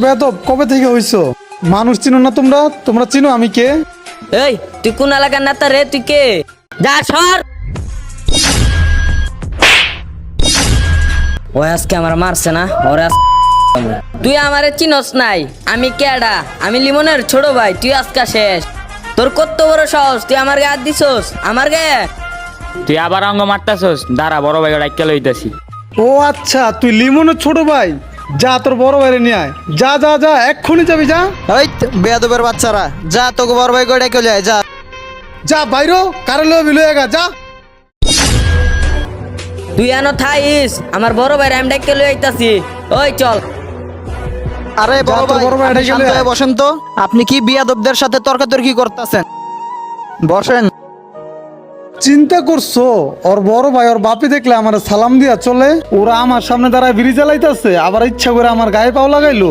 বেয়াদব কবে থেকে হইছো? মানুষ চিনো না তোমরা? তোমরা চিনো আমি কে? এই তুই কোন এলাকার নেতা রে? তুই কে? যা সর। ও আজকে আমার মারছে না, ওরে তুই আমারে চিনস নাই? আমি কেডা? আমি লিমনের ছোট ভাই। তুই আজকা শেষ। তোর কত বড় সাহস, তুই আমার গায়ে হাত দিছস? আমার গায়ে? তুই আবার অঙ্গ মারতাছস, দাঁড়া বড় ভাই ডাক্কা লইতাছি। ও আচ্ছা, তুই লিমনের ছোট ভাই। যা তোর বড় ভাইরে নিয়ে আয়। যা যা যা, এক্ষুনি যাবি, যা এই বেয়াদবের বাচ্চারা, যা তোকে বড় ভাই করে ডেকে যায়, যা। যা বাইরো, কারেলো বিলয়ে গা, যা। তুই এনো থাইস, আমার বড় ভাই আমি ডাক্কা লই আইতাছি। ওই চল। আরে যা বড় তো ভাই, বড় ভাই আপনি ডেকে শান্ত লয়ে হয়ে আয়। বসেন তো। আপনি কি বিয়াদবদের সাথে তর্কাতর্কি করতেছেন? বসেন। চিন্তা করছো ওর বড় ভাই ওর বাপি দেখলে আমার সালাম দিয়া চলে? ওরা আমার সামনে দাঁড়ায় বিড়ি জ্বালাইতেছে, আবার ইচ্ছা করে আমার গায়ে পাও লাগাইলো।